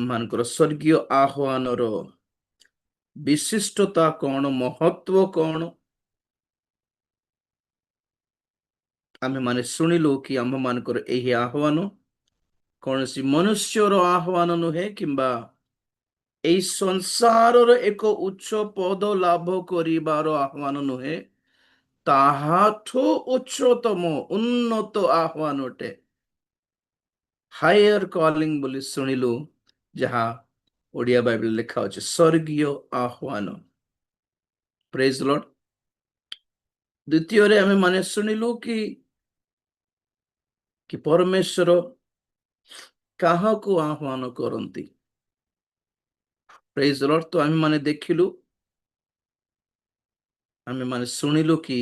आमମାନଙ୍କର ସ୍ୱର୍ଗୀୟ ଆହ୍ୱାନର ବିଶିଷ୍ଟତା କ'ଣ, ମହତ୍ଵ କ'ଣ? ଆମେମାନେ ଶୁଣିଲୁ କି ଆମମାନଙ୍କର ଏହି ଆହ୍ୱାନ କୌଣସି ମନୁଷ୍ୟର ଆହ୍ୱାନ ନୁହେଁ, କିମ୍ବା ଏହି ସଂସାରର ଏକ ଉଚ୍ଚ ପଦ ଲାଭ କରିବାର ଆହ୍ୱାନ ନୁହେଁ, ତାହାଠୁ ଉଚ୍ଚତମ ଉନ୍ନତ ଆହ୍ୱାନ ଅଟେ। ହାୟର କଲିଂ ବୋଲି ଶୁଣିଲୁ, ଯାହା ଓଡ଼ିଆ ବାଇବେଲ ଲେଖା ଅଛି ସ୍ୱର୍ଗୀୟ ଆହ୍ୱାନ। ପ୍ରେଜ୍ ଲର୍ଡ। ଦ୍ୱିତୀୟରେ ଆମେ ମାନେ ଶୁଣିଲୁ କି ପରମେଶ୍ୱର କାହାକୁ ଆହ୍ୱାନ କରନ୍ତି। ପ୍ରେଜ୍ ଲର୍ଡ। ତ ଆମେ ମାନେ ଦେଖିଲୁ, ଆମେ ମାନେ ଶୁଣିଲୁ କି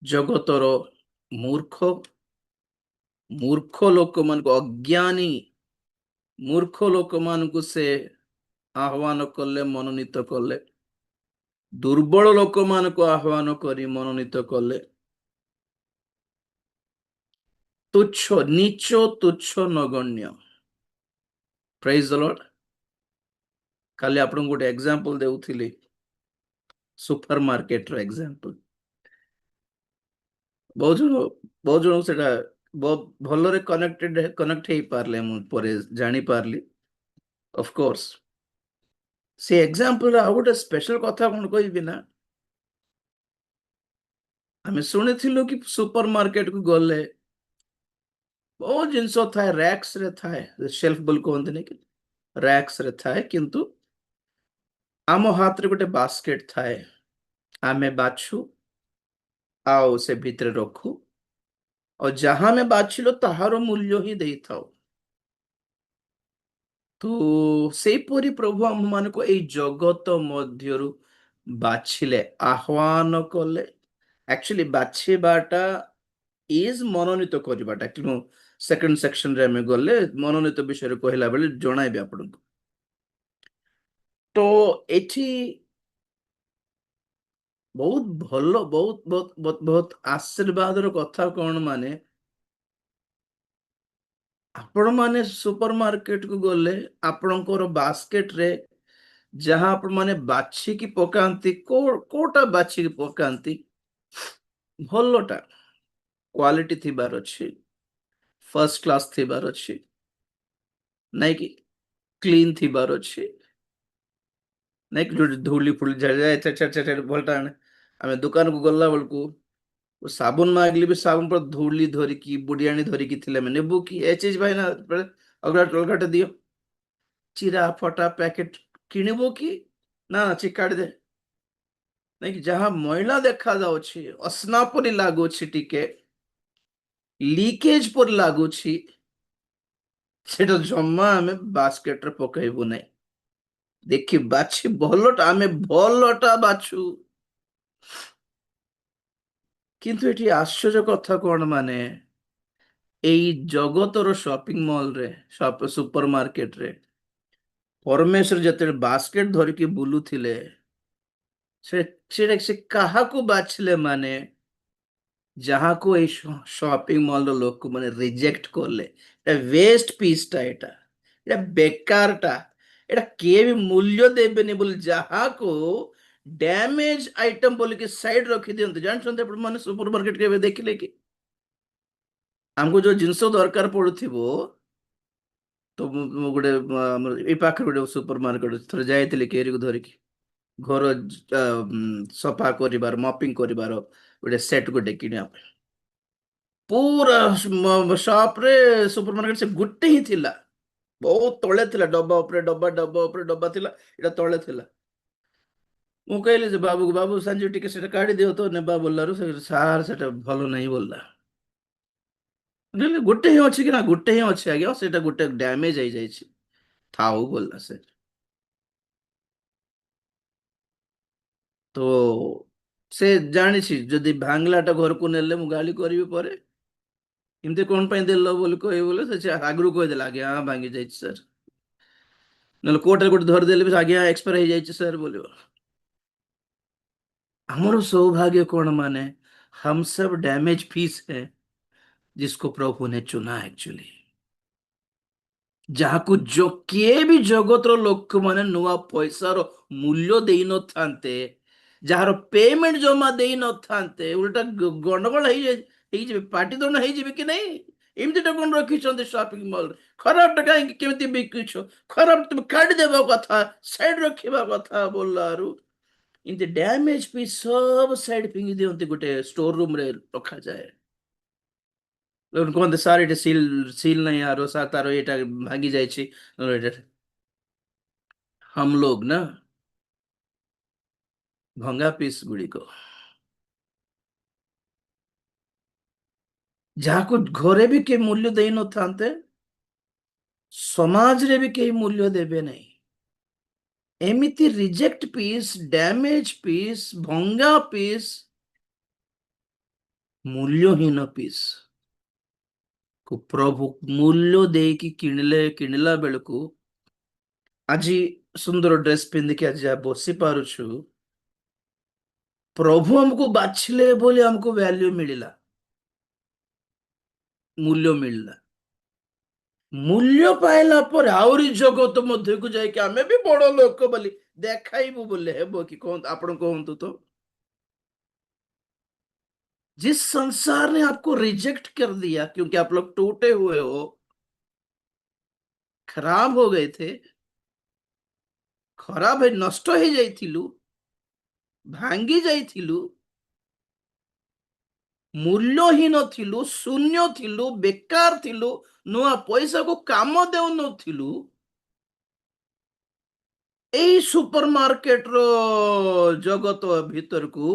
ଜଗତର ମୂର୍ଖ ଲୋକମାନଙ୍କୁ, ଅଜ୍ଞାନୀ ମୂର୍ଖ ଲୋକମାନଙ୍କୁ ସେ ଆହ୍ୱାନ କଲେ, ମନୋନୀତ କଲେ। ଦୁର୍ବଳ ଲୋକମାନଙ୍କୁ ଆହ୍ୱାନ କରି ମନୋନୀତ କଲେ। ତୁଚ୍ଛ, ନୀଚ, ତୁଚ୍ଛ, ନଗଣ୍ୟ। ପ୍ରେଜ୍ ଦ ଲର୍ଡ। କାଲି ଆପଣଙ୍କୁ ଗୋଟେ ଏକ୍ସାମ୍ପଲ ଦେଉଥିଲି, ସୁପର ମାର୍କେଟର ଏକ୍ସାମ୍ପଲ। ବହୁତ ଜଣ ସେଟା ବହୁତ ଭଲରେ କନେକ୍ଟ ହେଇପାରିଲେ, ମୁଁ ପରେ ଜାଣିପାରିଲି। ଅଫକୋର୍ସ ସେ ଏକ୍ସାମ୍ପଲରେ ଆଉ ଗୋଟେ ସ୍ପେଶାଲ କଥା କ'ଣ କହିବି ନା, ଆମେ ଶୁଣିଥିଲୁ କି ସୁପର ମାର୍କେଟକୁ ଗଲେ ବହୁତ ଜିନିଷ ଥାଏ, ର୍ୟାକ୍ସରେ ଥାଏ, ସେଲ୍ଫ ବୋଲି କୁହନ୍ତିନି କି, ର୍ୟାକ୍ସରେ ଥାଏ, କିନ୍ତୁ ଆମ ହାତରେ ଗୋଟେ ବାସ୍କେଟ ଥାଏ। ଆମେ ବାଛୁ ଆଉ ସେ ଭିତରେ ରଖୁ, ଆଉ ଯାହା ଆମେ ବାଛିଲୁ ତାହାର ମୂଲ୍ୟ ହିଁ ଦେଇଥାଉ। ତ ସେହିପରି ପ୍ରଭୁ ଆମମାନଙ୍କୁ ଏଇ ଜଗତ ମଧ୍ୟରୁ ବାଛିଲେ, ଆହ୍ୱାନ କଲେ। ଆକ୍ଚୁଆଲି ବାଛିବାଟା ଇଜ ମନୋନୀତ କରିବାଟା। କିନ୍ତୁ ସେକେଣ୍ଡ ସେକ୍ସନରେ ଆମେ ଗଲେ ମନୋନୀତ ବିଷୟରେ କହିଲା ବେଳେ ଜଣାଇବି ଆପଣଙ୍କୁ। ତ ଏଠି ବହୁତ ଭଲ, ବହୁତ ଆଶୀର୍ବାଦର କଥା କ'ଣ, ମାନେ ଆପଣ ମାନେ ସୁପର ମାର୍କେଟକୁ ଗଲେ ଆପଣଙ୍କର ବାସ୍କେଟରେ ଯାହା ଆପଣ ମାନେ ବାଛିକି ପକାନ୍ତି, କୋଉଟା ବାଛିକି ପକାନ୍ତି, ଭଲଟା କ୍ୱାଲିଟି ଥିବାର ଅଛି, ଫର୍ଷ୍ଟ କ୍ଲାସ୍ ଥିବାର ଅଛି, ନାଇଁ କି କ୍ଲିନ୍ ଥିବାର ଅଛି, ନାଇଁ କି ଯୋଉଠି ଧୂଳି ଫୁଳି ଭଲଟା। ଆମେ ଦୋକାନକୁ ଗଲା ବେଳକୁ ସାବୁନ ମାଗିଲେ ବି ସାବୁନ पर ଧୂଳି ଧରିକି, ବୁଢିଆଣୀ ଧରିକି ଥିଲେ, ଆମେ ନେବୁ କି ଏ ଚିଜ ଭାଇ ନା ଅଲଗାଟେ ଦିଅ। ଚିରା ଫଟା ପ୍ୟାକେଟ କିଣିବୁ କି ନା ଚିକାଡ଼ି ଦେ। ନାଇଁ କି ଯାହା ମଇଳା ଦେଖା ଯାଉଛି, ଅସନା ପରି ଲାଗୁଛି, ଟିକେ ଲିକେଜ ପରି ଲାଗୁଛି, ସେଟା ଜମା ଆମେ ବାସ୍କେଟରେ ପକେଇବୁ ନାହିଁ। ଦେଖି ବାଛି ଭଲଟା, ଆମେ ଭଲଟା ବାଛୁ। କିନ୍ତୁ ଏଠି ଆଶ୍ଚର୍ଯ୍ୟ କଥା କ'ଣ, ମାନେ ଏଇ ଜଗତର ସପିଂ ମଲରେ, ସୁପର ମାର୍କେଟରେ ପରମେଶ୍ୱର ଯେତେବେଳେ ବାସ୍କେଟ ଧରିକି ବୁଲୁଥିଲେ, ସେ କାହାକୁ ବାଛିଲେ, ମାନେ ଯାହାକୁ ଏଇ ସପିଂ ମଲର ଲୋକମାନେ ରିଜେକ୍ଟ କଲେ। ୱେଷ୍ଟ ପିସଟା, ଏଟା ବେକାରଟା, ଏଟା କିଏ ବି ମୂଲ୍ୟ ଦେବେନି ବୋଲି ଯାହାକୁ ଡ୍ୟାମେଜ ଆଇଟମ ବୋଲିକି ସାଇଡ ରଖିଦିଅନ୍ତି। ଜାଣିଛନ୍ତି ଆପଣ ମାନେ ସୁପର ମାର୍କେଟ କେବେ ଦେଖିଲେ କି? ଆମକୁ ଯୋଉ ଜିନିଷ ଦରକାର ପଡୁଥିବ, ତ ମୁଁ ଗୋଟେ ଏଇ ପାଖରେ ଗୋଟେ ସୁପର ମାର୍କେଟ ଥରେ ଯାଇଥିଲି, କେରିକୁ ଧରିକି ଘର ସଫା କରିବାର, ମପିଂ କରିବାର ଗୋଟେ ସେଟ୍ ଗୋଟେ କିଣିବା ପାଇଁ। ପୁରା ସପରେ ସୁପର ମାର୍କେଟ ସେ ଗୋଟେ ହିଁ ଥିଲା, ବହୁତ ତଳେ ଥିଲା, ଡବା ଉପରେ ଡବା, ଡବା ଉପରେ ଡବା ଥିଲା, ଏଇଟା ତଳେ ଥିଲା। ମୁଁ କହିଲି ଯେ ବାବୁ ସାଞ୍ଜୁ ଟିକେ ସେଟା କାଢି ଦିଅ ତ ନେବା ବୋଲାରୁ, ସାର୍ ସେଟା ଭଲ ନାହିଁ ବୋଲା। ଗୋଟେ ହିଁ ଅଛି କି ନା, ଗୋଟେ ହିଁ ଅଛି ଆଜ୍ଞା, ସେଟା ଗୋଟେ ଡ୍ୟାମେଜ ହେଇଯାଇଛି, ଥାଉ ବୋଲା ସେ। ତ ସେ ଜାଣିଛି ଯଦି ଭାଙ୍ଗିଲାଟା ଘରକୁ ନେଲେ ମୁଁ ଗାଳି କରିବି ପରେ, ଏମିତି କ'ଣ ପାଇଁ ଦେଲ ବୋଲି କହିବି ବୋଲେ ସେ ଆଗରୁ କହିଦେଲା, ଆଜ୍ଞା ଭାଙ୍ଗି ଯାଇଛି ସାର୍। ନହେଲେ କୋର୍ଟରେ ଗୋଟେ ଧରିଦେଲେ ବି ଆଜ୍ଞା ଏକ୍ସପାयर ହେଇଯାଇଛି ସାର୍ ବୋଲିବ। ଆମର सौभाग्य କ'ଣ, ମାନେ हम सब डैमेज पीस है जिसको प्रभु ने चुना एक्चुअली। ଯାହାକୁ କିଏ ବି ଜଗତର ଲୋକମାନେ ନୂଆ ପଇସାର ମୂଲ୍ୟ ଦେଇନଥାନ୍ତେ, ଯାହାର ପେମେଣ୍ଟ ଜମା ଦେଇନଥାନ୍ତେ, ଉଲ୍ଟା ଗଣ୍ଡଗୋଳ ହେଇଯିବେ, ପାଟିତୁଣ୍ଡ ହେଇଯିବେ କି ନାଇଁ, ଏମିତିଟା କଣ ରଖିଛନ୍ତି ସପିଂ ମଲ୍, ଖରାପଟା କାହିଁକି କେମିତି ବିକୁଛ, ଖରାପ ତୁମେ କାଢିଦେବା କଥା, ସାଇଡ୍ ରଖିବା କଥା ବୋଲାରୁ ଏମିତି ଡ୍ୟାମେଜ ପିସ୍ ସବୁ ସାଇଡ୍ ଫିଙ୍ଗି ଦିଅନ୍ତି, ଗୋଟେ ଷ୍ଟୋର ରୁମରେ ରଖାଯାଏ। କୁହନ୍ତି ସାର୍ ଏଠି ସିଲ୍ ସିଲ୍ ନାହିଁ, ଆର ସାର୍ ତାର ଏଇଟା ଭାଙ୍ଗି ଯାଇଛି। हम लोग ना ଭଙ୍ଗା ପିସ୍ ଗୁଡିକ ଯାହାକୁ ଘରେ ବି କେହି ମୂଲ୍ୟ ଦେଇନଥାନ୍ତେ, ସମାଜରେ ବି କେହି ମୂଲ୍ୟ ଦେବେ ନାହିଁ, ଏମିତି ରିଜେକ୍ଟ ପିସ୍, ଡ୍ୟାମେଜ ପିସ୍, ଭଙ୍ଗା ପିସ୍, ମୂଲ୍ୟହୀନ ପିସ୍ କୁ ପ୍ରଭୁ ମୂଲ୍ୟ ଦେଇକି କିଣିଲା ବେଳକୁ ଆଜି ସୁନ୍ଦର ଡ୍ରେସ୍ ପିନ୍ଧିକି ଆଜି ଯାହା ବସି ପାରୁଛୁ, ପ୍ରଭୁ ଆମକୁ ବାଛିଲେ ବୋଲି ଆମକୁ ଭ୍ୟାଲ୍ୟୁ ମିଳିଲା, ମୂଲ୍ୟ ମିଳିଲା। ମୂଲ୍ୟ ପାଇଲା ପରେ ଆହୁରି ଜଗତ ମଧ୍ୟକୁ ଯାଇକି ଆମେ ବି ବଡ ଲୋକ ବୋଲି देखाइबू बोले हेबो कि कौन आपण कहतु तो, जिस संसार ने आपको रिजेक्ट कर दिया क्योंकि आप लोग टूटे हुए हो, खराब हो गए थे, खराब है नष्ट ही जाइथिलु, भांगी जाइथिलु, मूल्यहीन थिलु, शून्य थिलु, बेकार थिलु, नुआ पैसा को काम देउ नथिलु, एई सुपरमार्केट रो जगत भीतर को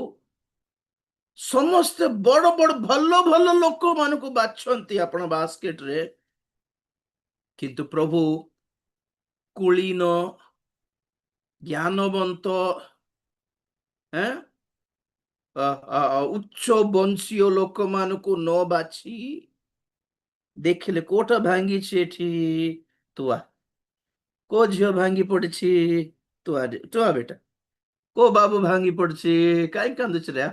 ସମସ୍ତେ ବଡ ବଡ ଭଲ ଭଲ ଲୋକମାନଙ୍କୁ ବାଛନ୍ତି ଆପଣ ବାସ୍କେଟ ରେ, କିନ୍ତୁ ପ୍ରଭୁ କୁଳୀନ ଜ୍ଞାନବନ୍ତ ଉଚ୍ଚ ବଂଶୀୟ ଲୋକମାନଙ୍କୁ ନ ବାଛି ଦେଖିଲେ କୋଉଟା ଭାଙ୍ଗିଛି ଏଠି, ତୁଆ କୋ ଝିଅ ଭାଙ୍ଗି ପଡିଛି, ତୁଆ ତୁଆ ବେଟା କୋ ବାବୁ ଭାଙ୍ଗି ପଡିଛି, କାହିଁ କାନ୍ଦୁଛି ରେ,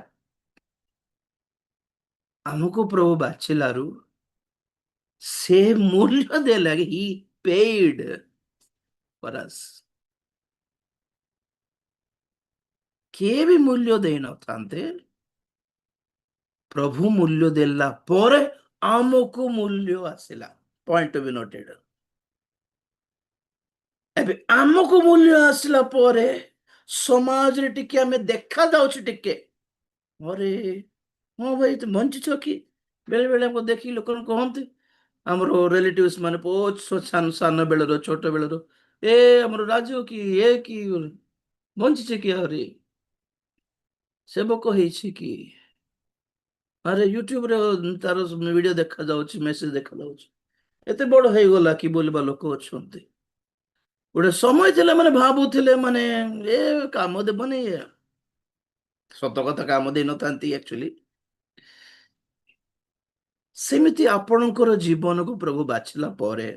ଆମକୁ ପ୍ରଭୁ ବାଛିଲାରୁ ସେ ମୂଲ୍ୟ ଦେଲା, ହି ପେଡ୍ ଫର୍ ଅସ୍, କିଏ ବି ମୂଲ୍ୟ ଦେଇନଥାନ୍ତେ, ପ୍ରଭୁ ମୂଲ୍ୟ ଦେଲା ପରେ ଆମକୁ ମୂଲ୍ୟ ଆସିଲା, ପଏଣ୍ଟ ଟୁ ବି ନୋଟେଡ୍। ଏବେ ଆମକୁ ମୂଲ୍ୟ ଆସିଲା ପରେ ସମାଜରେ ଟିକେ ଆମେ ଦେଖା ଯାଉଛି ଟିକେ, ଅରେ ହଁ ଭାଇ ତୁ ବଞ୍ଚିଛ କି, ବେଳେ ବେଳେ ଆମକୁ ଦେଖି ଲୋକ କହନ୍ତି, ଆମର ରିଲେଟିଭସ୍ ମାନେ ବହୁତ ସାନ ବେଳର ଛୋଟ ବେଳର, ଏ ଆମର ରାଜୁ କି ଏ କି ବଞ୍ଚିছে କି, ଆହୁରି ସେବକ ହେଇଛି କି, ଆରେ ୟୁଟ୍ୟୁବରେ ତାର ଭିଡିଓ ଦେଖା ଯାଉଛି, ମେସେଜ ଦେଖା ଯାଉଛି, ଏତେ ବଡ ହେଇଗଲା କି ବୋଲିବା ଲୋକ ଅଛନ୍ତି। ଗୋଟେ ସମୟ ଥିଲା ମାନେ ଭାବୁଥିଲେ ମାନେ ଏ କାମ ଦେବନି, ସତ କଥା କାମ ଦେଇନଥାନ୍ତି ଆକ୍ଚୁଆଲି। ସେମିତି ଆପଣଙ୍କର ଜୀବନକୁ ପ୍ରଭୁ ବାଛିଲା ପରେ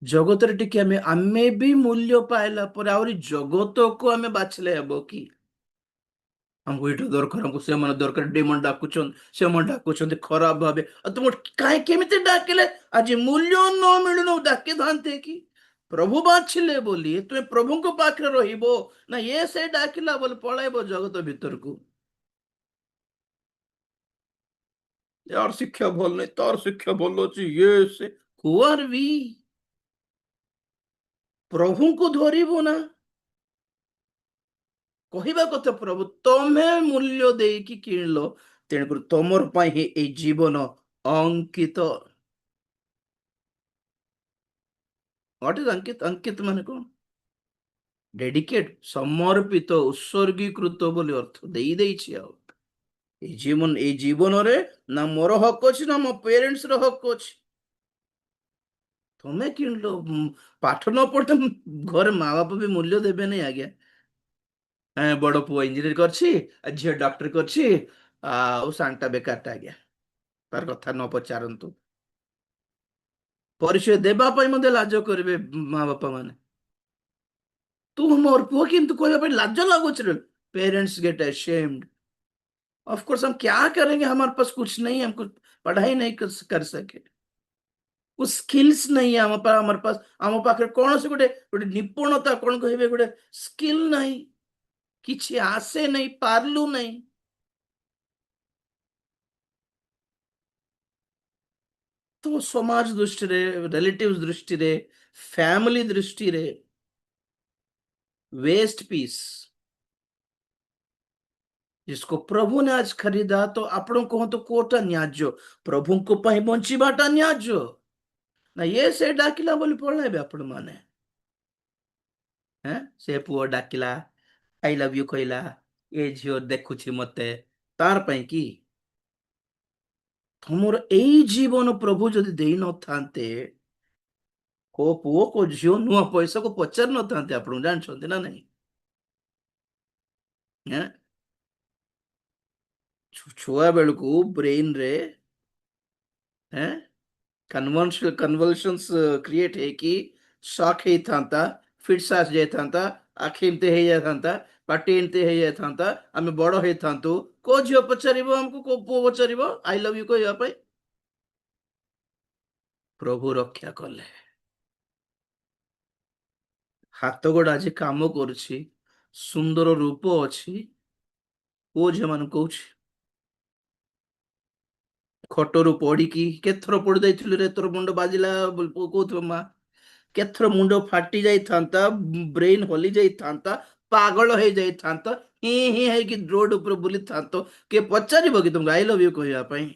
ଜଗତରେ ଟିକେ ଆମେ ବି ମୂଲ୍ୟ ପାଇଲା ପରେ ଆହୁରି ଜଗତକୁ ଆମେ ବାଛିଲେ ହେବ କି, ଆମକୁ ଏଇଟା ଦରକାର, ଆମକୁ ସେମାନେ ଦରକାର, ଡିମନ ଡାକୁଛନ୍ତି, ସେମାନେ ଡାକୁଛନ୍ତି ଖରାପ ଭାବେ, ଆଉ ତୁମ କାହିଁ କେମିତି ଡାକିଲେ, ଆଜି ମୂଲ୍ୟ ନ ମିଳୁନ ଡାକିଥାନ୍ତେ କି, ପ୍ରଭୁ ବାଛିଲେ ବୋଲି ତୁମେ ପ୍ରଭୁଙ୍କ ପାଖରେ ରହିବ ନା, ଇଏ ସେ ଡାକିଲା ବୋଲି ପଳାଇବ ଜଗତ ଭିତରକୁ, यार शिक्षा ଭଲ ନାହିଁ, ତାର ଶିକ୍ଷା ଭଲ ଅଛି, ଇଏ ସେ, who are we, ପ୍ରଭୁଙ୍କୁ ଧରିବୁ ନା, କହିବା କଥା ପ୍ରଭୁ ତମେ ମୂଲ୍ୟ ଦେଇକି କିଣିଲ, ତେଣୁକରି ତମର ପାଇଁ ହିଁ ଏଇ ଜୀବନ ଅଙ୍କିତ। ହ୍ୱାଟ ଇଜ ଅଙ୍କିତ, ଅଙ୍କିତ ମାନେ କଣ, ଡେଡିକେଟ, ସମର୍ପିତ, ଉତ୍ସର୍ଗୀକୃତ ବୋଲି ଅର୍ଥ ଦେଇଛି। ଆଉ ଏଇ ଜୀବନରେ ନା ମୋର ହକ ଅଛି ନା ମୋ ପ୍ୟାରେଣ୍ଟସ ର ହକ ଅଛି, ତମେ କିଣିଲ, ପାଠ ନ ପଢେ ଘରେ ମା ବାପା ବି ମୂଲ୍ୟ ଦେବେନି ଆଜ୍ଞା, ବଡ ପୁଅ ଇଞ୍ଜିନିୟର କରିଛି, ଝିଅ ଡକ୍ଟର କରିଛି, ଆଉ ସାନଟା ବେକାରଟା ଆଜ୍ଞା, ତାର କଥା ନ ପଚାରନ୍ତୁ, ପରିଚୟ ଦେବା ପାଇଁ ମଧ୍ୟ ଲାଜ କରିବେ ମା ବାପା ମାନେ, तू मोर पुआ किंतु कोई पे लाज लागुच, parents get ashamed, of course हम क्या करेंगे, हमारे पास कुछ नहीं, हम कुछ पढ़ाई नहीं कर सके, को स्किल्स नहीं हमारे पास आम पाखे कौन से गोटे गोटे निपुणता कौन कहे गोटे स्किल नहीं किसी आसे नहीं पार्लु नहीं तो समाज दृष्टि रे रिलेटिव्स दृष्टि रे फैमिली दृष्टि रे वेस्ट पीस जिसको प्रभु ने आज खरीदा तो आपण कहतु कोटा न्याज्य प्रभु को बंचीबाटा न्याज्य ना ये से डाकिला बोली पढ़े आपण माने हैं से पुओ डाकिला आई लव यू कहला ए झियो देखुछि मते तार पई की तुमर एई जीवन प्रभु जदि देई न थांते को पुओ को झियो नुआ पैसा को पचार न थांते आपण जान छथि ना नहीं हैं छुआ बेल को ब्रेन रे हैं कन्वल्शंस क्रिएट है कि शॉक ही थांता फिट सास जाय थांता आखि एमते हे जाय थांता पाटी एमते हे जाय थांता आमे बड़ हे थांतु को झियो पचारिबो हमको को पुओ पचारिबो आई लव यू कहया पई प्रभु रक्षा कले हाथ गोड़ आज काम करुछि सुंदर रूप अछि ओ झियो मान कहूछि खटरू पड़िकी केथर पड़ जाइथिलु रे तोर मुंड बाजिला कहउथबो मा केथर मुंड फाटी जाई थांता ब्रेन हली जाई थांता पागल हो जाई थांता ही है कि रोड ऊपर बुली थांतो के पचारिबो कि तुम आई लव यू कहया पई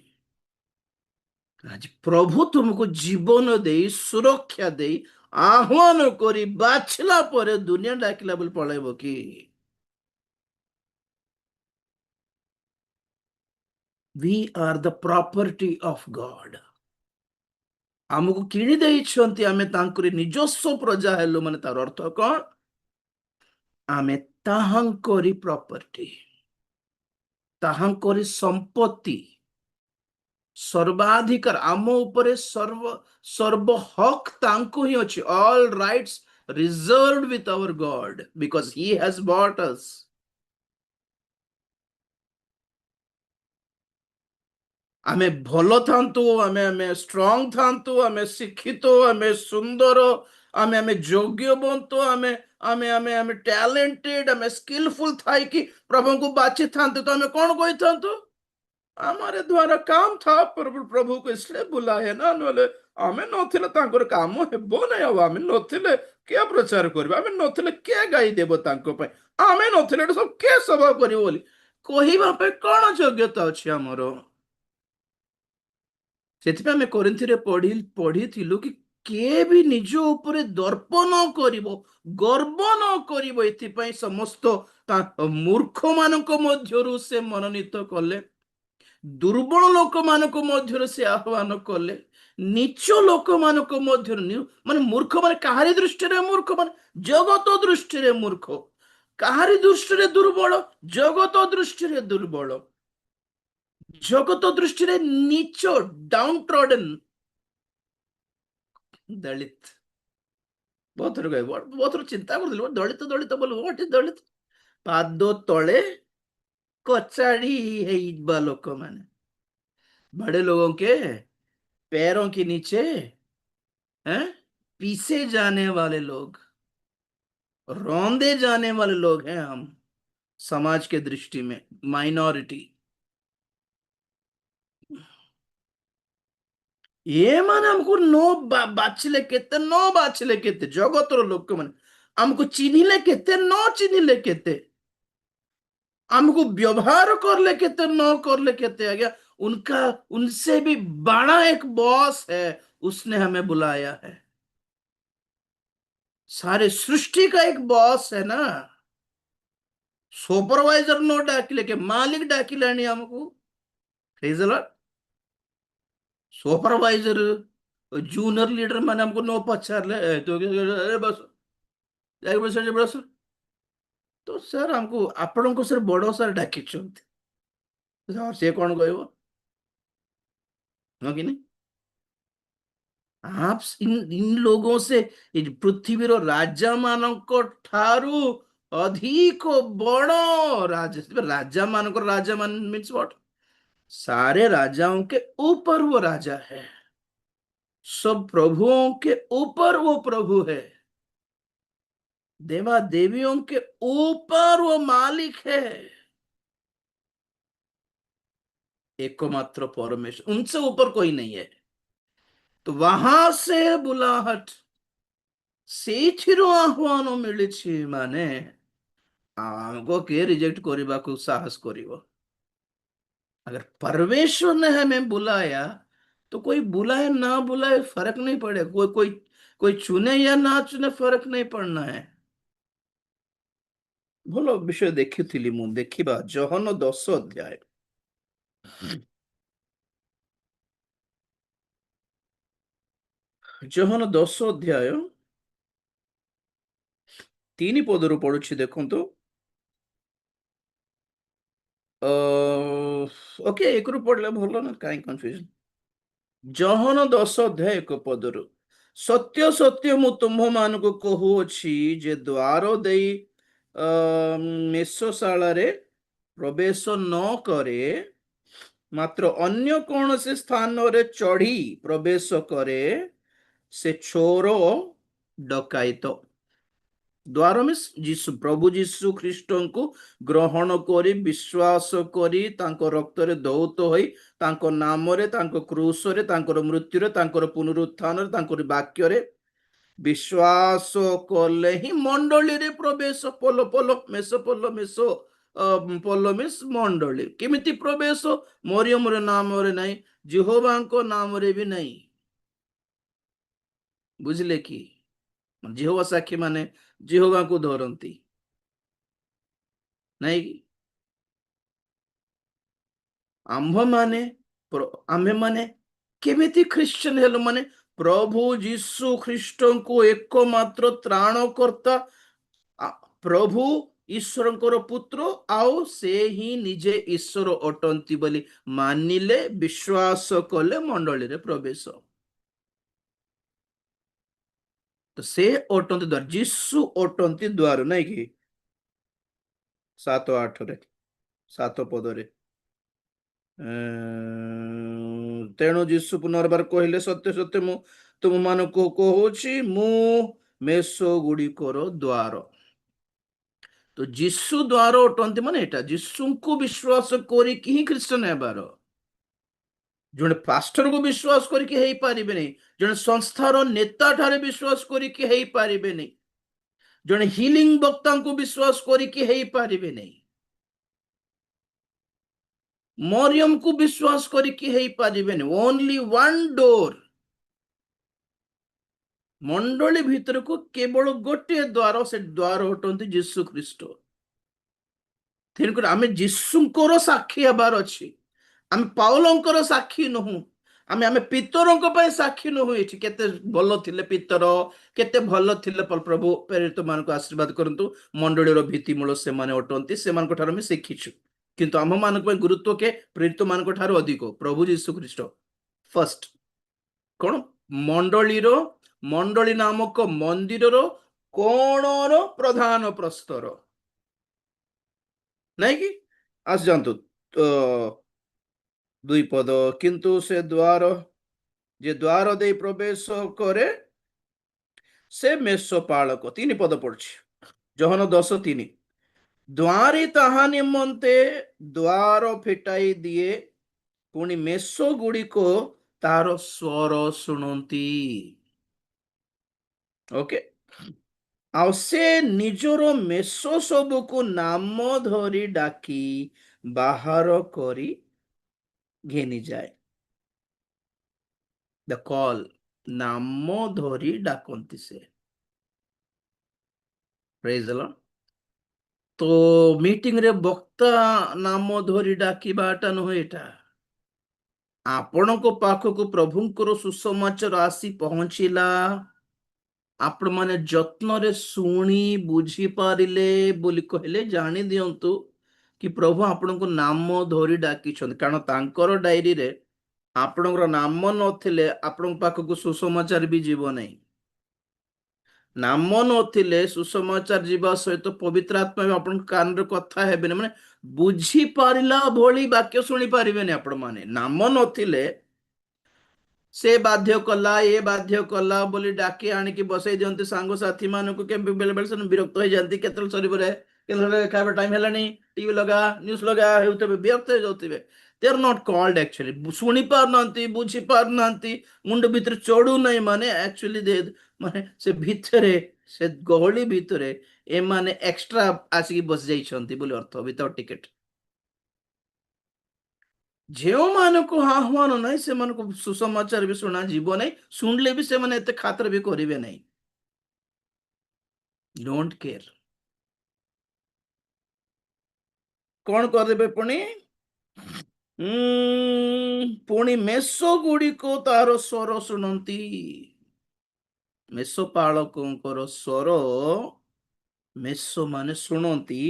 आज प्रभु तुमको जीवन दे सुरक्षा दे आह्वान करी बाछला पर दुनिया डाकिला बोल पळाइबो कि we are the property of God आमको किणी देइछंती आमे तांकरी निजस्व प्रजा हेलो माने तार अर्थ कोन आमे ताहांकरी प्रॉपर्टी ताहांकरी संपत्ति सर्वाधिकार आम उपरे सर्व सर्व हक तांको ही अछि all rights reserved with our god because he has bought us आमे भलो थांतु आमे आमे स्ट्रांग थांतु आमे शिक्षित आमे सुंदर आमे आमे योग्य बनतो आमे आमे आमे आमे टैलेंटेड आमे स्किलफुल थाई कि प्रभु को बाछि थांतु तो आमे कोन कोइ थांतु हमारे द्वारा काम था प्रभु प्रभु को इसलिए बुलाए ना नले आमे नथिले तांकर काम हेबो नै अब आमे नथिले के प्रचार करबे आमे नथिले के गाई देबो तांको पे आमे नथिले सब के सभा करिवो बोली कहिबा पे कोन योग्यता अछि हमरो ସେଥିପାଇଁ ଆମେ କୋରିନ୍ଥୀରେ ପଢିଥିଲୁ କି କିଏ ବି ନିଜ ଉପରେ ଦର୍ପ ନ କରିବ ଗର୍ବ ନ କରିବ ଏଥିପାଇଁ ସମସ୍ତ ମୂର୍ଖ ମାନଙ୍କ ମଧ୍ୟରୁ ସେ ମନୋନୀତ କଲେ ଦୁର୍ବଳ ଲୋକମାନଙ୍କ ମଧ୍ୟରୁ ସେ ଆହ୍ୱାନ କଲେ ନିଚ ଲୋକମାନଙ୍କ ମଧ୍ୟରୁ ମାନେ ମୂର୍ଖ ମାନେ କାହାରି ଦୃଷ୍ଟିରେ ମୂର୍ଖ ମାନେ ଜଗତ ଦୃଷ୍ଟିରେ ମୂର୍ଖ କାହାରି ଦୃଷ୍ଟିରେ ଦୁର୍ବଳ ଜଗତ ଦୃଷ୍ଟିରେ ଦୁର୍ବଳ जगत दृष्टि रे नीचो डाउन ट्रॉडन दलित बहुत थोर बहुत थोर चिंता कर दलित दलित बोल व्हाट इज दलित पाद तले कचाड़ी है लोक माने बड़े लोगों के पैरों के नीचे हैं पीसे जाने वाले लोग रौंदे जाने वाले लोग हैं हम समाज के दृष्टि में माइनॉरिटी ये माने हमको बाछिले केते नो बाछिले केते जगतर लोक माने हमको चिन्हिले केते नो चिन्हिले केते हमको व्यवहार करले केते नो करले केते आज्ञा उनका उनसे भी बड़ा एक बॉस है उसने हमें बुलाया है सारे सृष्टि का एक बॉस है ना सुपरवाइजर नो डाकिले के मालिक डाकिलानी हमको praise the Lord supervisor junior leader माने हमको नो पचारले तो अरे बस जाके बस बस तो सर हमको आपण को सर बड़ सर डाकी सर से कौन कहब हाँ कि नहीं आप इन लोगों से पृथ्वी राजा मानक ठारू अधिक बड़ राजा राजा मानक राजा मान मीन्स व्हाट सारे राजाओं के ऊपर वो राजा है सब प्रभुओं के ऊपर वो प्रभु है, देवा देवियों के ऊपर वो मालिक है, एकमात्र परमेश्वर, उनसे ऊपर कोई नहीं है। तो वहां से बुलाहट, ସେଇଥିରୁ ଆହ୍ୱାନ ମିଳିଛି ମାନେ ଆମକୁ କିଏ रिजेक्ट କରିବାକୁ साहस କରିବ? अगर परमेश्वर ने हमें बुलाया तो कोई बुलाए ना बुलाए फर्क नहीं पड़े, कोई कोई कोई चुने या ना चुने फर्क नहीं पड़ना है। ଭଲ ବିଷୟ ଦେଖିଥିଲି ମୁଁ, ଦେଖିବା ଜହନ 10 ଅଧ୍ୟାୟ। ଜହନ 10 ଅଧ୍ୟାୟ 3 ପଦରୁ ପଢୁଛି, ଦେଖନ୍ତୁ। ଓକେ, ଏକରୁ ପଢିଲେ ଭଲ ନା, କାହିଁ କନଫ୍ୟୁଜନ। ଜହନ 10 ଅଧ୍ୟାୟ 1 ପଦରୁ, ସତ୍ୟ ସତ୍ୟ ମୁଁ ତୁମ୍ଭମାନଙ୍କୁ କହୁଅଛି ଯେ ଦ୍ୱାର ଦେଇ ମେଷଶାଳାରେ ପ୍ରବେଶ ନ କରେ, ମାତ୍ର ଅନ୍ୟ କୌଣସି ସ୍ଥାନରେ ଚଢି ପ୍ରବେଶ କରେ, ସେ ଚୋର ଡକାୟତ। ଦ୍ୱାର ମିନ୍ସ ଯୀଶୁ, ପ୍ରଭୁ ଯୀଶୁ ଖ୍ରୀଷ୍ଟଙ୍କୁ ଗ୍ରହଣ କରି ବିଶ୍ୱାସ କରି ତାଙ୍କ ରକ୍ତରେ ଧୌତ ହୋଇ ତାଙ୍କ ନାମରେ, ତାଙ୍କ କ୍ରୁଶରେ, ତାଙ୍କର ମୃତ୍ୟୁରେ, ତାଙ୍କର ପୁନରୁତ୍ଥାନରେ, ତାଙ୍କର ବାକ୍ୟରେ ବିଶ୍ୱାସ କଲେ ହିଁ ମଣ୍ଡଳୀରେ ପ୍ରବେଶ। ପୋଲ ପୋଲ ମେଷ, ପୋଲ ମେଷ, ପୋଲ ମିନ୍ସ ମଣ୍ଡଳୀ। କେମିତି ପ୍ରବେଶ? ମରିୟମର ନାମରେ ନାହିଁ, ଜିହୋବାଙ୍କ ନାମରେ ବି ନାହିଁ। ବୁଝିଲେ କି? ଜିହୋବା ସାକ୍ଷୀ ମାନେ ଜିହୋବାଙ୍କୁ ଧରନ୍ତି ନାଇଁ କି? ଆମ୍ଭମାନେ କେମିତି ଖ୍ରୀଷ୍ଟିଆନ ହେଲୁ? ମାନେ ପ୍ରଭୁ ଯୀଶୁ ଖ୍ରୀଷ୍ଟଙ୍କୁ ଏକମାତ୍ର ତ୍ରାଣକର୍ତ୍ତା, ପ୍ରଭୁ ଈଶ୍ୱରଙ୍କର ପୁତ୍ର, ଆଉ ସେ ହିଁ ନିଜେ ଈଶ୍ୱର ଅଟନ୍ତି ବୋଲି ମାନିଲେ, ବିଶ୍ୱାସ କଲେ, ମଣ୍ଡଳୀରେ ପ୍ରବେଶ। ତ ସେ ଅଟନ୍ତି ଦ୍ୱାର, ଯୀଶୁ ଅଟନ୍ତି ଦ୍ୱାର, ନାଇଁ କି? 7:8ରେ, 7 ପଦରେ। ତେଣୁ ଯୀଶୁ ପୁନର୍ବାର କହିଲେ, ସତ୍ୟ ସତ୍ୟ ମୁଁ ତୁମମାନଙ୍କୁ କହୁଛି, ମୁଁ ମେଷ ଗୁଡିକର ଦ୍ୱାର। ତ ଯୀଶୁ ଦ୍ୱାର ଅଟନ୍ତି ମାନେ ଏଇଟା, ଯୀଶୁଙ୍କୁ ବିଶ୍ୱାସ କରିକି ହିଁ ଖ୍ରୀଷ୍ଟିଆନ ହେବାର। ଜଣେ ପାଷ୍ଟରକୁ ବିଶ୍ୱାସ କରିକି ହେଇପାରିବେନି, ଜଣେ ସଂସ୍ଥାର ନେତା ଠାରେ ବିଶ୍ୱାସ କରିକି ହେଇପାରିବେନି, ଜଣେ ହିଲିଂ ବକ୍ତାଙ୍କୁ ବିଶ୍ୱାସ କରିକି ହେଇପାରିବେନି, ମରିୟମକୁ ବିଶ୍ୱାସ କରିକି ହେଇପାରିବେନି। ଓନ୍ଲି ୱାନ୍ ଡୋର, ମଣ୍ଡଳୀ ଭିତରକୁ କେବଳ ଗୋଟିଏ ଦ୍ୱାର, ସେ ଦ୍ୱାର ଅଟନ୍ତି ଯୀଶୁ ଖ୍ରୀଷ୍ଟ। ତେଣୁକରି ଆମେ ଯୀଶୁଙ୍କର ସାକ୍ଷୀ ହେବାର ଅଛି। ଆମେ ପାଉଲଙ୍କର ସାକ୍ଷୀ ନୁହଁ, ଆମେ ଆମେ ପିତରଙ୍କ ପାଇଁ ସାକ୍ଷୀ ନୁହଁ। ଏଠି କେତେ ଭଲ ଥିଲେ ପିତର, କେତେ ଭଲ ଥିଲେ ପ୍ରଭୁ। ପ୍ରେରିତ ମାନଙ୍କୁ ଆଶୀର୍ବାଦ କରନ୍ତୁ। ମଣ୍ଡଳୀର ଭିତ୍ତିମୂଳ ସେମାନେ ଅଟନ୍ତି, ସେମାନଙ୍କ ଠାରୁ ଆମେ ଶିଖିଛୁ। କିନ୍ତୁ ଆମମାନଙ୍କ ପାଇଁ ଗୁରୁତ୍ୱ କେ ପ୍ରେରିତ ମାନଙ୍କ ଠାରୁ ଅଧିକ ପ୍ରଭୁ ଯୀଶୁ ଖ୍ରୀଷ୍ଟ ଫର୍ଷ୍ଟ। କଣ? ମଣ୍ଡଳୀ ନାମକ ମନ୍ଦିରର କୋଣର ପ୍ରଧାନ ପ୍ରସ୍ତର, ନାଇଁ କି? ଆସିଯାଆନ୍ତୁ 2 ପଦ। କିନ୍ତୁ ସେ ଦ୍ୱାର, ଯେ ଦ୍ୱାର ଦେଇ ପ୍ରବେଶ କରେ, ସେ ମେଷ ପାଳକ। 3 ପଦ ପଡୁଛି, ଜହନ 10:3। ଦ୍ୱାରୀ ତାହା ନିମନ୍ତେ ଦ୍ୱାର ଫିଟାଇ ଦିଏ, ପୁଣି ମେଷ ଗୁଡିକ ତାର ସ୍ୱର ଶୁଣନ୍ତି। ଓକେ, ଆଉ ସେ ନିଜର ମେଷ ସବୁକୁ ନାମ ଧରି ଡାକି ବାହାର କରି ଘେନିଯାଏ। ଦ କଲ୍, ନାମ ଧରି ଡାକନ୍ତି ସେ। ପ୍ରେଜ୍ ଦ ଲର୍ଡ। ତ ମିଟିଂ ରେ ବକ୍ତା ନାମ ଧରି ଡାକିବାଟା ନୁହେଁ ଏଟା। ଆପଣଙ୍କ ପାଖକୁ ପ୍ରଭୁଙ୍କର ସୁସମାଚାର ଆସି ପହଞ୍ଚିଲା, ଆପଣ ମାନେ ଯତ୍ନରେ ଶୁଣି ବୁଝିପାରିଲେ ବୋଲି କହିଲେ ଜାଣି ଦିଅନ୍ତୁ କି ପ୍ରଭୁ ଆପଣଙ୍କୁ ନାମ ଧରି ଡାକିଛନ୍ତି। କାରଣ ତାଙ୍କର ଡାଏରୀରେ ଆପଣଙ୍କର ନାମ ନଥିଲେ ଆପଣଙ୍କ ପାଖକୁ ସୁସମାଚାର ବି ଯିବ ନାହିଁ। ନାମ ନଥିଲେ ସୁସମାଚାର ଯିବା ସହିତ ପବିତ୍ର ଆତ୍ମା ବି ଆପଣଙ୍କ କାନରେ କଥା ହେବେନି, ମାନେ ବୁଝିପାରିଲା ଭଳି ବାକ୍ୟ ଶୁଣି ପାରିବେନି ଆପଣ ମାନେ। ନାମ ନଥିଲେ से बाध्य कला ये बाध्य कला बोली डाकी आनिकी बसई दियंती साथी मानक के बेले बेले से विरक्त हो जाती केतल सरीबरे केतल खाଇବା टाइम हेलानी टीवी लगा न्यूज लगा हेउतबे विरक्त हो जाउतिबे they are not called actually सुनी पार नांती बुझी पार नांती मुंड भीतर चढ़ू नहीं माने एक्चुअली दे माने से भितरे से गहली भितरे ए माने एक्स्ट्रा आसिकी बस जाइछंती बोली अर्थ विदाउट टिकट ଯେଉଁମାନଙ୍କୁ ଆହ୍ୱାନ ନାହିଁ ସେମାନଙ୍କୁ ସୁସମାଚାର ବି ଶୁଣା ଯିବ ନାହିଁ ଶୁଣିଲେ ବି ସେମାନେ ଏତେ ଖାତର ବି କରିବେ ନାହିଁ ଡୋଣ୍ଟ କେୟାର କଣ କରିଦେବେ ପୁଣି ପୁଣି ମେଷ ଗୁଡ଼ିକ ତାର ସ୍ୱର ଶୁଣନ୍ତି ମେଷ ପାଳକଙ୍କର ସ୍ୱର ମେଷ ମାନେ ଶୁଣନ୍ତି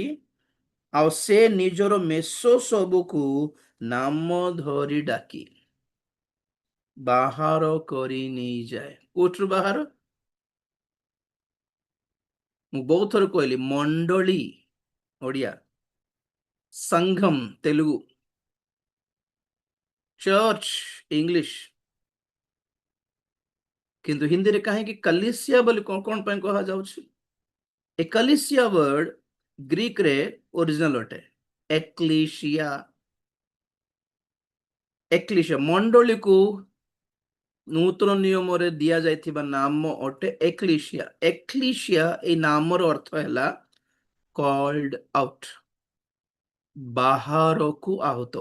ଆଉ ସେ ନିଜର ମେଷ ସବୁକୁ ନାମ ଧରି ଡାକି ବାହାର କରି ନେଇଯାଏ କୋଉଠୁ ବାହାର ମୁଁ ବହୁତ ଥର କହିଲି ମଣ୍ଡଳୀ ଓଡିଆ संघम तेलुगु चर्च इंग्लिश किंतु हिंदी रे कहीं कि कलिसिया बोली कौन कौन पे कहा जाउछि ए कलिसिया वर्ड ग्रीक रे ओरिजिनल अटे एक्लीसिया एक्लीसिया मंडली को नूतन नियम रे दिया जाइथिबा नाम अटे एक्लीसिया एक्लीसिया ए नाम रो अर्थ हैला कॉल्ड आउट बाहर को आहुत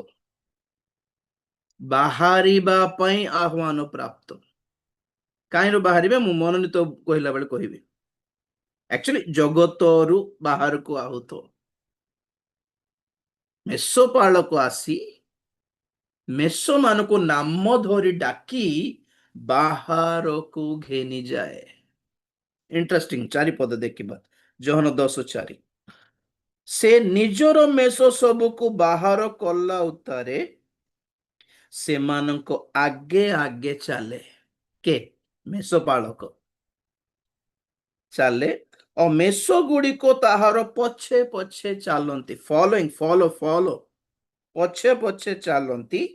बाहरिबा पई आह्वान प्राप्त कहीं बाहर मु मनोनीत कहला बेले कहबी एक्चुअली जगतरु बाहर को आहुत मेष पालक आसी मेष मान को नाम धरी डाकी बाहर को घेनी जाए इंटरेस्टिंग चारि पद देखिबा जहन 10:4 से निजर मेष सब को बाहर कला उतारे से मान को आगे आगे चले के मेष पालक चले और मेष गुड़िक ताहार पछे पछे चलती फॉलोइंग फॉलो फॉलो पछे पछे चलती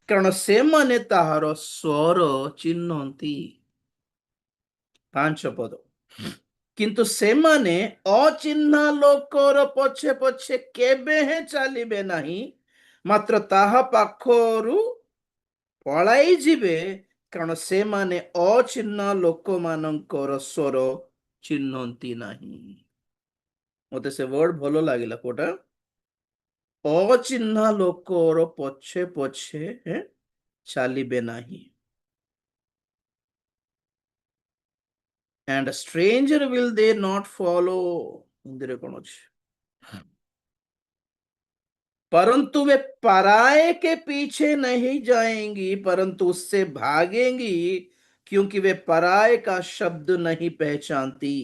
कारण से माने ताहार स्वर चिन्हती 5 पद किंतु से माने अचिन्हा लोकर पछे पछे केबे हे चलिबे नहीं मात्र ताहा पाखरु पलाई जिबे कारण से माने अचिन्हा लोक मानकर स्वर चिन्हती नहीं मते से वर्ड भलो लागिला कोटा अचिन्हा लोकर पछे पछे चलिबे नहीं and a stranger will they not follow Hindi कौन अच्छे परंतु वे पराये के पीछे नहीं जाएंगी परंतु उससे भागेंगी क्योंकि वे पराये का शब्द नहीं पहचानती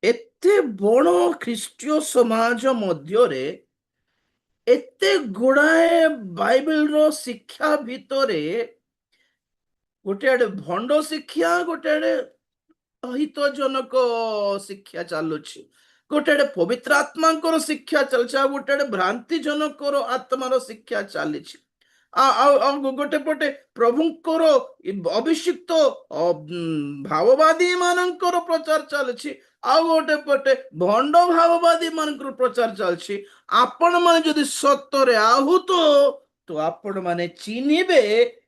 एते बड़ ख्रीष्टीय समाज मध्य एते गुड़ाए बाइबल रो शिक्षा भितरे गोटे आड़े भंड शिक्षा गोटे आड़े अहितजनक शिक्षा चलुछि गोटे आड़े पवित्र आत्मा शिक्षा चलछि आ गोटे आड़े भ्रांति जनक आत्मार शिक्षा चली गोटे पटे प्रभुंकर अभिषिक्त भाववादी मानकर प्रचार चलछि आ गोटे पटे भंड भाववादी मानकर प्रचार चलछि आपण माने जदि सत्तरे आहुत तो आपण माने चिन्हिबे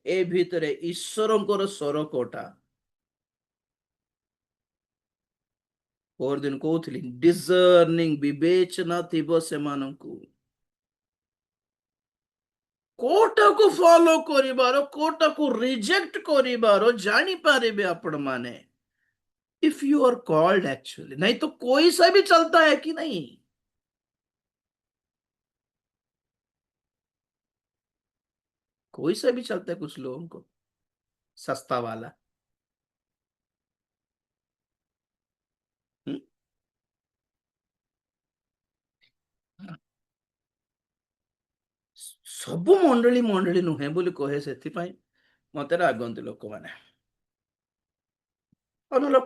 ए भितरे ईश्वरंकर स्वर कोटा और दिन कहूली डिजर्निंग विवेचना थिबो सेमानंकु कोटा को फॉलो करिबारो कोटा को रिजेक्ट करिबारो जानी पारिबे आपण माने if you are called actually नहीं तो कोई सा भी चलता है कि नहीं कोई सा भी चलता है कुछ लोगों को सस्ता वाला सब मंडली मंडली नुहे बोली कहे से मत रागंती लोक मैंने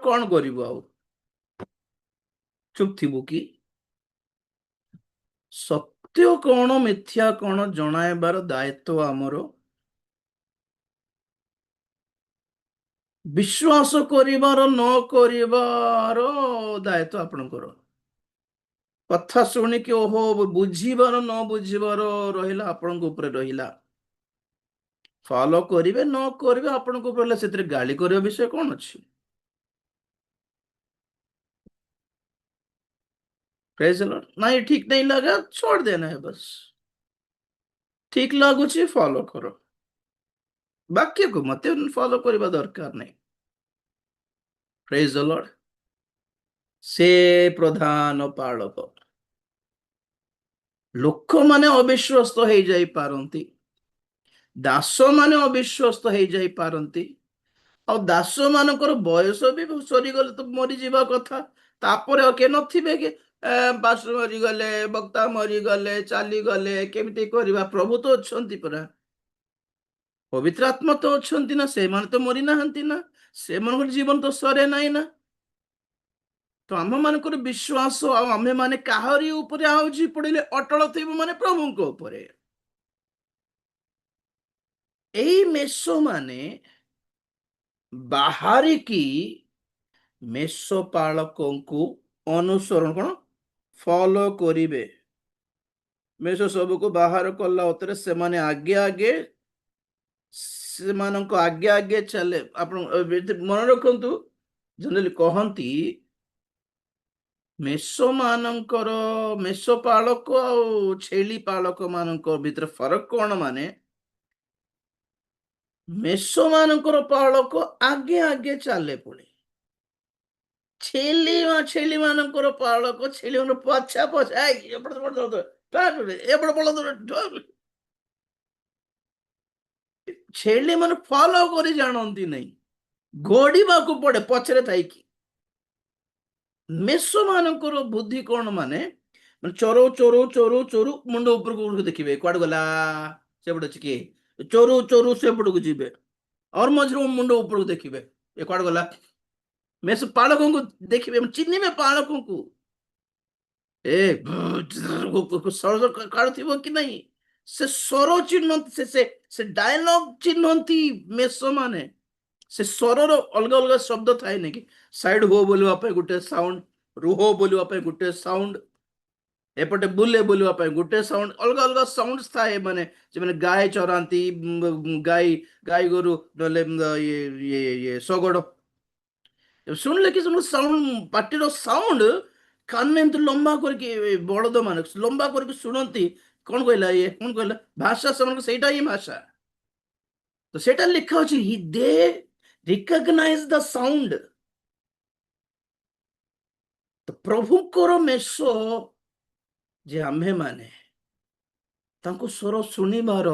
कौन करू चुप थी कि सत्य कौन मिथ्या कौन जनाइबार दायित्व आमर ବିଶ୍ୱାସ କରିବାର ନ କରିବାର ଦାୟିତ୍ୱ ଆପଣଙ୍କର। କଥା ଶୁଣିକି ଓହୋ ବୁଝିବାର ନ ବୁଝିବାର ରହିଲା ଆପଣଙ୍କ ଉପରେ ରହିଲା। ଫଲୋ କରିବେ ନ କରିବେ ଆପଣଙ୍କ ଉପରେ ରହିଲା, ସେଥିରେ ଗାଳି କରିବା ବିଷୟ କଣ ଅଛି? Praise the Lord. नहीं ठीक नहीं लगा छोड़ देना है बस। ठीक लाଗୁଛି फॉलो करो, ବାକ୍ୟ କୁ ମତେ ଫଲୋ କରିବା ଦରକାର ନାହିଁ। ପ୍ରେଜ ଦ ଲର୍ଡ। ସେ ପ୍ରଧାନ ପାଳକ। ଲୋକମାନେ ଅବିଶ୍ଵସ୍ତ ହେଇଯାଇ ପାରନ୍ତି, ଦାସ ମାନେ ଅବିଶ୍ଵସ୍ତ ହେଇଯାଇ ପାରନ୍ତି, ଆଉ ଦାସ ମାନଙ୍କର ବୟସ ବି ସରିଗଲେ ତ ମରିଯିବା କଥା। ତାପରେ ଆଉ କିଏ ନଥିବେ କି ପାଷ୍ଟର ମରିଗଲେ, ବକ୍ତା ମରିଗଲେ, ଚାଲିଗଲେ, କେମିତି କରିବା? ପ୍ରଭୁ ତ ଅଛନ୍ତି ପରା, ପବିତ୍ର ଆତ୍ମା ତ ଅଛନ୍ତି ନା, ସେମାନେ ତ ମରି ନାହାନ୍ତି ନା, ସେମାନଙ୍କର ଜୀବନ ତ ସରେ ନାହିଁ ନା। ତ ଆମ ମାନଙ୍କର ବିଶ୍ୱାସ ଆଉ ଆମେ ମାନେ କାହାରି ଉପରେ ଆଉଜି ପଡ଼ିଲେ ଅଟଳ ଥିବ ମାନେ ପ୍ରଭୁଙ୍କ ଉପରେ। ଏଇ ମେଷ ମାନେ ବାହାରିକି ମେଷ ପାଳକଙ୍କୁ ଅନୁସରଣ କଣ ଫଲୋ କରିବେ। ମେଷ ସବୁକୁ ବାହାର କଲା ଉତରେ ସେମାନେ ଆଗେ ଆଗେ ସେମାନଙ୍କ ଆଗେ ଆଗେ ଚାଲେ। ଆପଣ ମନେ ରଖନ୍ତୁ, ଜେନେରାଲି କହନ୍ତି ମେଷ ମାନଙ୍କର, ମେଷ ପାଳକ ଆଉ ଛେଳି ପାଳକ ମାନଙ୍କ ଭିତରେ ଫରକ କଣ? ମାନେ ମେଷ ମାନଙ୍କର ପାଳକ ଆଗେ ଆଗେ ଚାଲେ, ପୁଣି ଛେଳି ମାନଙ୍କର ପାଳକ ଛେଳି ମାନଙ୍କ ପଛା ପଛା ଛେଳି ମାନେ ଫଲୋ କରି ଜାଣନ୍ତି ନାହିଁ, ଗୋଡିବାକୁ ପଡେ ପଛରେ ଥାଇକି। ମେଷ ମାନଙ୍କର ବୁଦ୍ଧି କଣ? ମାନେ ଚୋରୁ ଚୋରୁ ଚୋରୁ ଚୋରୁ ମୁଣ୍ଡ ଉପରକୁ ଦେଖିବେ, କୁଆଡେ ଗଲା, ସେପଟେ ଅଛି କିଏ, ଚୋରୁ ଚୋରୁ ସେପଟକୁ ଯିବେ, और ମଝିରେ ମୁଣ୍ଡ ଉପରକୁ ଦେଖିବେ, ଏ କୁଆଡେ ଗଲା। ମେଷ ପାଳକଙ୍କୁ ଦେଖିବେ, ଚିହ୍ନିବେ ପାଳକଙ୍କୁ। ଏ ସ୍ୱର କାଢୁଥିବ କି ନାହିଁ, ସେ ସ୍ୱର ଚିହ୍ନନ୍ତି, ସେ ଡାୟଲଗ ଚିହ୍ନନ୍ତି ମେଷ ମାନେ। ସେ ସ୍ୱରର ଅଲଗା ଅଲଗା ଶବ୍ଦ ଥାଏ ନାକି, ସାଇଡ ହୋ ବୋଲିବା ପାଇଁ ଗୋଟେ ସାଉଣ୍ଡ, ରୁହ ବୋଲିବା ପାଇଁ ଗୋଟେ ସାଉଣ୍ଡ, ଏପଟେ ବୁଲେ ବୋଲିବା ପାଇଁ ଗୋଟେ ସାଉଣ୍ଡ, ଅଲଗା ଅଲଗା ସାଉଣ୍ଡ ଥାଏ। ମାନେ ସେମାନେ ଗାଈ ଚରାନ୍ତି, ଗାଈ ଗାଈ ଗୋରୁ ନହେଲେ ଶଗଡ଼ ଶୁଣିଲେ କି ସାଉଣ୍ଡ, ପାଟିର ସାଉଣ୍ଡ କାନ ଏମିତି ଲମ୍ବା କରିକି ବଳଦ ମାନେ ଲମ୍ବା କରିକି ଶୁଣନ୍ତି। କଣ କହିଲା ଇଏ, କଣ କହିଲା, ଭାଷା ସେମାନଙ୍କ ସେଇଟା ହିଁ ଭାଷା। ତ ସେଇଟା ଲେଖା ଅଛି, ଦେ ରିକଗ୍ନାଇଜ ଦ ସାଉଣ୍ଡ। ତ ପ୍ରଭୁଙ୍କର ମେଷ ଯେ ଆମ୍ଭେ ମାନେ ତାଙ୍କୁ ସ୍ୱର ଶୁଣିବାର,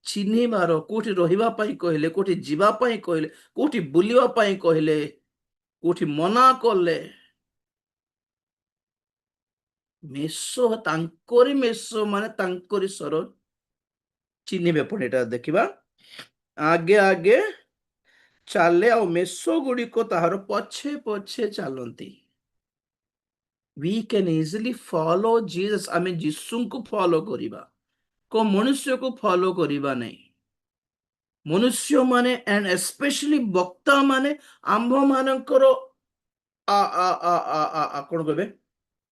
ଚିହ୍ନିବାର, କୋଉଠି ରହିବା ପାଇଁ କହିଲେ, କୋଉଠି ଯିବା ପାଇଁ କହିଲେ, କୋଉଠି ବୁଲିବା ପାଇଁ କହିଲେ, କୋଉଠି ମନା କଲେ, ମେଷ ତାଙ୍କରି ମେଷ ମାନେ ତାଙ୍କରି ସ୍ୱର ଚିହ୍ନିବେ। ପୁଣି ଏଟା ଦେଖିବା, ଆଗେ ଆଗେ ଚାଲେ ଆଉ ମେଷ ଗୁଡିକ ତାହାର ପଛେ ପଛେ ଚାଲନ୍ତି। we can easily follow Jesus। ଆମେ ଯୀଶୁଙ୍କୁ ଫଲୋ କରିବା, କୋ ମନୁଷ୍ୟକୁ ଫଲୋ କରିବା ନାହିଁ। ମନୁଷ୍ୟ ମାନେ and especially ବକ୍ତା ମାନେ ଆମ୍ଭ ମାନଙ୍କର କଣ କହିବେ,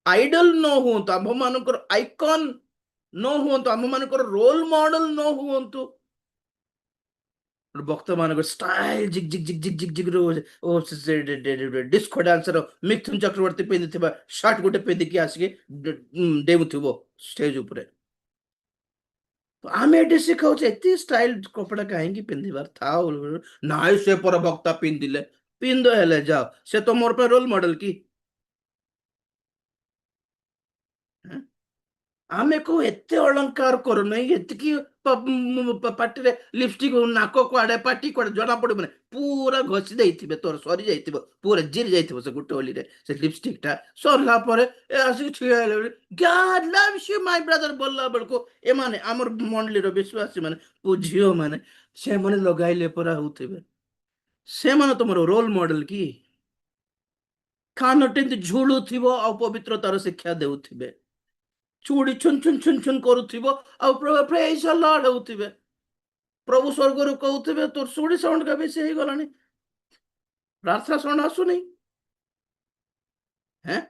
ଆଇଡଲ ନ ହୁଅନ୍ତୁ, ଆମ୍ଭ ମାନଙ୍କର ଆଇକନ ନ ହୁଅନ୍ତୁ, ଆମ ମାନଙ୍କର ରୋଲ ମଡେଲ ନ ହୁଅନ୍ତୁ। ବକ୍ତା ମାନଙ୍କର ଷ୍ଟାଇଲ ଜିଗ ଜିଗ ଜିଗ ଜିଗ ଜିଗ ଜିଗ ଡିସ୍କୋ ଡାନ୍ସର ମିଥୁନ ଚକ୍ରବର୍ତ୍ତୀ ପିନ୍ଧିଥିବା ସାର୍ଟ ଗୋଟେ ପିନ୍ଧିକି ଆସିକି ଡେଉଁଥିବ ଷ୍ଟେଜ ଉପରେ। ଆମେ ଏଠି ଶିଖାଉଛେ ଏତେ ଷ୍ଟାଇଲ କପଡା କାହିଁକି ପିନ୍ଧିବାର, ଥାଉ। ନାଇଁ ସେ ପର ବକ୍ତା ପିନ୍ଧିଲେ, ପିନ୍ଧ ହେଲେ ଯାଅ, ସେ ତ ମୋର ପାଇଁ ରୋଲ ମଡେଲ କି? ଆମେ କଉ ଏତେ ଅଳଙ୍କାର କରୁନାହିଁ, ଏତିକି ପାଟିରେ ଲିପଷ୍ଟିକ, ନାକ କୁଆଡେ, ପାଟି କୁଆଡେ ଜଣା ପଡିବନି, ପୁରା ଘଷି ଦେଇଥିବେ, ତୋର ସରି ଯାଇଥିବ, ପୁରା ଜିରି ଯାଇଥିବ ସେ ଗୋଟେ ଓଳିରେ ସେ ଲିପଷ୍ଟିକ ଟା। ସରିଲା ପରେ ଆସିକି ଛିଡା ହେଲେ God loves you my brother ବୋଲିଲା ବେଳକୁ ଏମାନେ ଆମର ମଣ୍ଡଳୀର ବିଶ୍ୱାସୀ ମାନେ, ଝିଅ ମାନେ, ସେମାନେ ଲଗାଇଲେ ପରା ହଉଥିବେ। ସେମାନେ ତମର ରୋଲ ମଡେଲ କି? କାନଟି ଏମିତି ଝୁଲୁଥିବ ଆଉ ପବିତ୍ରତାର ଶିକ୍ଷା ଦେଉଥିବେ, ଚୁଡ଼ି ଛୁନ ଛୁନ ଛୁନ ଛୁନ କରୁଥିବ ଆଉ ପ୍ରେଜ ଦ ଲର୍ଡ ହଉଥିବେ। ପ୍ରଭୁ ସ୍ୱର୍ଗରୁ କହୁଥିବେ ତୋର ଚୁଡ଼ି ସାଉଣ୍ଡ କା ବେଶୀ ହେଇଗଲାଣି, प्रार्थना ଶୁଣ ଆସୁନି हैं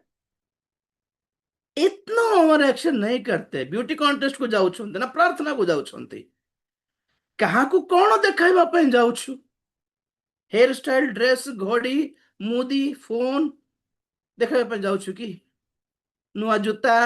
इतना ओवर एक्शन नहीं करते ब्यूटी कॉन्टेस्ट को जाउछन्ते ना प्रार्थना को जाउछन्ते କାହାକୁ କଣ ଦେଖାଇବା ପାଇଁ ଯାଉଛୁ हेयर स्टाइल ड्रेस घड़ी मुदी फोन ଦେଖାଇବା ପାଇଁ ଯାଉଛୁ କି ନୂଆ ଜୁତା